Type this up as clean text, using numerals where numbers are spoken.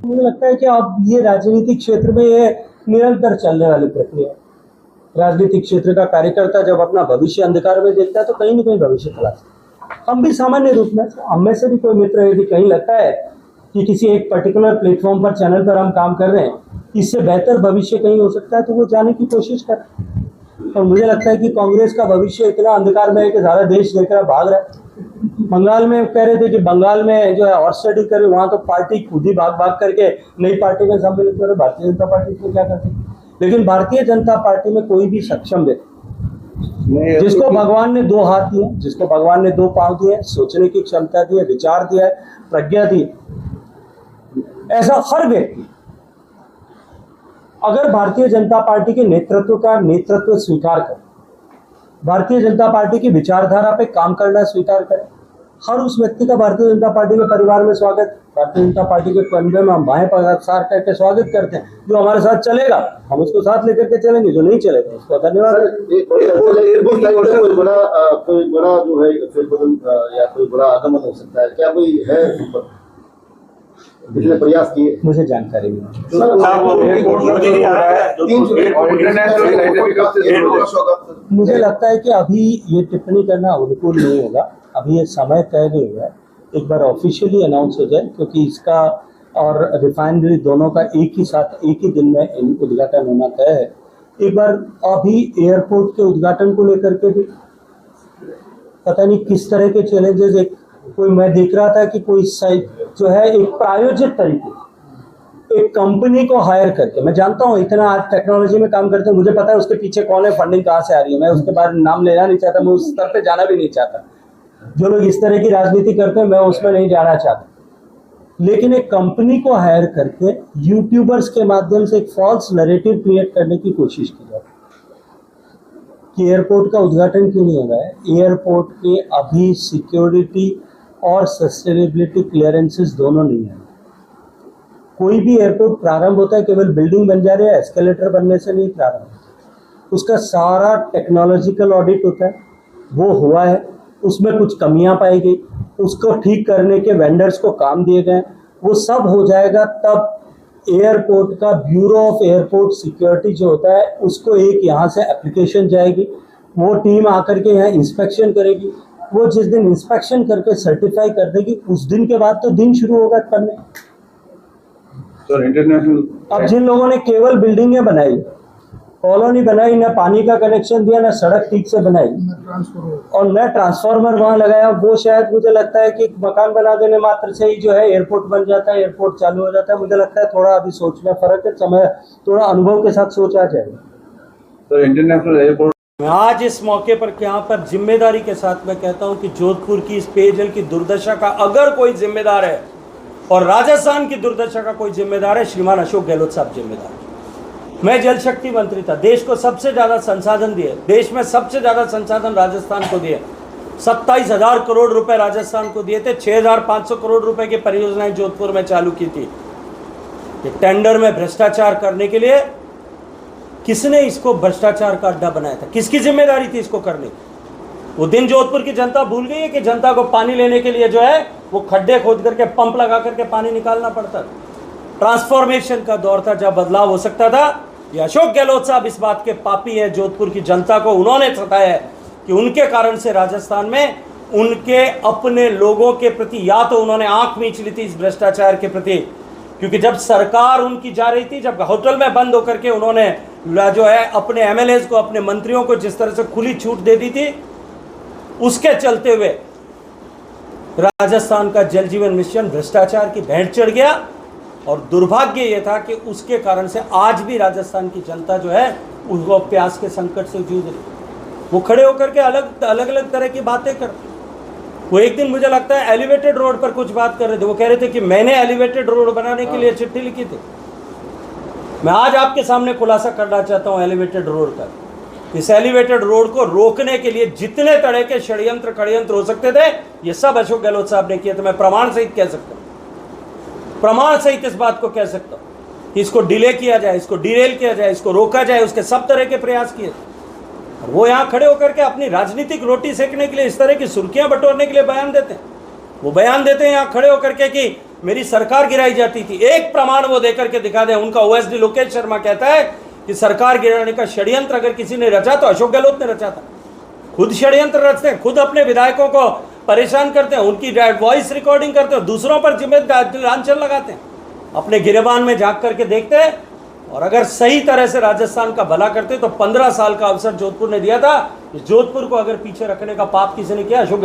मुझे लगता है कि अब ये राजनीतिक क्षेत्र में ये निरंतर चलने वाली प्रक्रिया है। राजनीतिक क्षेत्र का कार्यकर्ता जब अपना भविष्य अंधकार में देखता है तो कहीं न कहीं भविष्य तलाशता है। हम भी सामान्य रूप में, हम में से भी कोई मित्र यदि कहीं लगता है कि किसी एक पर्टिकुलर प्लेटफॉर्म पर, चैनल पर हम काम कर रहे हैं, इससे बेहतर भविष्य कहीं हो सकता है तो वो जाने की कोशिश कर। और मुझे लगता है कि कांग्रेस का भविष्य इतना अंधकार में है कि सारा देश देखकर भाग रहा है। बंगाल में कह रहे थे कि बंगाल में जो है और स्टडी करे, वहां तो पार्टी खुद ही भाग भाग करके नई पार्टी में सम्मिलित करे। भारतीय जनता पार्टी इसमें क्या करती, लेकिन भारतीय जनता पार्टी में कोई भी सक्षम व्यक्ति, जिसको भगवान ने 2 हाथ दिए, जिसको भगवान ने 2 पांव दिए, सोचने की क्षमता दी है, विचार दिया है, प्रज्ञा दी, ऐसा हर व्यक्ति अगर भारतीय जनता पार्टी के नेतृत्व स्वीकार करे, भारतीय जनता पार्टी की विचारधारा पे काम करना स्वीकार करे, हर उस व्यक्ति का भारतीय जनता पार्टी के परिवार में स्वागत, भारतीय जनता पार्टी के कंधे में हम बाहें पसार करके स्वागत करते हैं। जो हमारे साथ चलेगा हम उसको साथ लेकर के चलेंगे, जो नहीं चलेगा उसको धन्यवाद। कोई बड़ा जो है या कोई बड़ा आगमन हो सकता है, क्या कोई है जिसने प्रयास किए? मुझे जानकारी नहीं। मुझे लगता है कि अभी ये टिप्पणी करना अनुकूल नहीं होगा, अभी ये समय तय नहीं हुआ है। एक बार ऑफिशियली अनाउंस हो जाए, क्योंकि इसका और रिफाइनरी दोनों का एक ही साथ एक ही दिन में उद्घाटन होना तय है। एक बार अभी एयरपोर्ट के उद्घाटन को लेकर के भी पता नहीं किस तरह के चैलेंजेस, एक कोई मैं देख रहा था कि कोई साइट जो है एक प्रायोजित तरीके एक कंपनी को हायर करके, मैं जानता हूँ इतना आज टेक्नोलॉजी में काम करते हैं, मुझे पता है उसके पीछे कौन है, फंडिंग कहाँ से आ रही है, मैं उसके बारे में नाम लेना नहीं चाहता, मैं उस स्तर पे जाना भी नहीं चाहता। जो लोग इस तरह की राजनीति करते हैं मैं उसमें नहीं जाना चाहता, लेकिन एक कंपनी को हायर करके यूट्यूबर्स के माध्यम से एक फॉल्स नैरेटिव क्रिएट करने की कोशिश की जाती कि एयरपोर्ट का उद्घाटन क्यों नहीं हो रहा है। एयरपोर्ट के अभी सिक्योरिटी और सस्टेनेबिलिटी क्लियरेंसेस दोनों नहीं है। कोई भी एयरपोर्ट प्रारंभ होता है केवल बिल्डिंग बन जा रही है, एस्केलेटर बनने से नहीं प्रारंभ होता, उसका सारा टेक्नोलॉजिकल ऑडिट होता है, वो हुआ है, उसमें कुछ कमियां पाई गई, उसको ठीक करने के वेंडर्स को काम दिए गए, वो सब हो जाएगा तब एयरपोर्ट का ब्यूरो ऑफ एयरपोर्ट सिक्योरिटी जो होता है उसको एक यहाँ से एप्लीकेशन जाएगी, वो टीम आकर के यहाँ इंस्पेक्शन करेगी, वो जिस दिन इंस्पेक्शन करके सर्टिफाई कर देगी उस दिन के बाद तो दिन शुरू होगा करने। सर इंटरनेशनल अब जिन लोगों ने केवल बिल्डिंगें बनाई, कॉलोनी बनाई, ना पानी का कनेक्शन दिया, ना सड़क ठीक से बनाई और न ट्रांसफार्मर वहां लगाया, वो शायद मुझे लगता है कि मकान बना देने मात्र से ही जो है एयरपोर्ट बन जाता है, एयरपोर्ट चालू हो जाता है। मुझे लगता है थोड़ा अभी सोच में फर्क है, समय थोड़ा अनुभव के साथ सोच आ जाएगा। सर इंटरनेशनल एयरपोर्ट मैं आज इस मौके पर यहाँ पर जिम्मेदारी के साथ मैं कहता हूँ कि जोधपुर की इस पेयजल की दुर्दशा का अगर कोई जिम्मेदार है और राजस्थान की दुर्दशा का कोई जिम्मेदार है, श्रीमान अशोक गहलोत साहब जिम्मेदार है। मैं जल शक्ति मंत्री था, देश को सबसे ज्यादा संसाधन दिए, देश में सबसे ज्यादा संसाधन राजस्थान को दिए, 27,000 करोड़ रुपए राजस्थान को दिए थे, 6,500 करोड़ रुपए की परियोजनाएं जोधपुर में चालू की थी। टेंडर में भ्रष्टाचार करने के लिए किसने इसको भ्रष्टाचार का अड्डा बनाया था, किसकी जिम्मेदारी थी इसको करने? वो दिन जोधपुर की जनता भूल गई है कि जनता को पानी लेने के लिए जो है वो खड्डे खोद करके पंप लगा करके पानी निकालना पड़ता। ट्रांसफॉर्मेशन का दौर था जब बदलाव हो सकता था। ये अशोक गहलोत साहब इस बात के पापी है, जोधपुर की जनता को उन्होंने सताया है कि उनके कारण से राजस्थान में उनके अपने लोगों के प्रति या तो उन्होंने आंख मींच ली थी इस भ्रष्टाचार के प्रति, क्योंकि जब सरकार उनकी जा रही थी, जब होटल में बंद होकर के उन्होंने जो है अपने एमएलएज को, अपने मंत्रियों को जिस तरह से खुली छूट दे दी थी, उसके चलते हुए राजस्थान का जल जीवन मिशन भ्रष्टाचार की भेंट चढ़ गया। और दुर्भाग्य यह था कि उसके कारण से आज भी राजस्थान की जनता जो है उसको प्यास के संकट से जूझ रही। वो खड़े होकर के अलग अलग तरह की बातें कर, वो एक दिन मुझे लगता है एलिवेटेड रोड पर कुछ बात कर रहे थे, वो कह रहे थे कि मैंने एलिवेटेड रोड बनाने के लिए चिट्ठी लिखी थी। मैं आज आपके सामने खुलासा करना चाहता हूं एलिवेटेड रोड का। इस एलिवेटेड रोड को रोकने के लिए जितने तरह के षड्यंत्र हो सकते थे, ये सब अशोक गहलोत साहब ने किए थे। मैं प्रमाण सहित कह सकता हूं, प्रमाण सहित इस बात को कह सकता हूं कि इसको डिले किया जाए, इसको डिरेल किया जाए, इसको रोका जाए, उसके सब तरह के प्रयास किए। वो यहाँ खड़े होकर के अपनी राजनीतिक रोटी सेकने के लिए, इस तरह की सुर्खियां बटोरने के लिए बयान देते हैं। वो बयान देते हैं यहाँ खड़े होकर के कि मेरी सरकार गिराई जाती थी। एक प्रमाण वो देकर के दिखा दे। उनका ओएसडी लोकेश शर्मा कहता है कि सरकार गिराने का षड्यंत्र अगर किसी ने रचा तो अशोक गहलोत ने रचा था। खुद षड्यंत्र रचते हैं, खुद अपने विधायकों को परेशान करते हैं, उनकी वॉइस रिकॉर्डिंग करते हैं, दूसरों पर जिम्मेदार लांछन लगाते हैं। अपने गिरेबान में झांक करके देखते हैं, और अगर सही तरह से राजस्थान का भला करते तो 15 साल का अवसर जोधपुर ने दिया था। जोधपुर को अगर पीछे रखने का पाप किसी ने किया, अशोक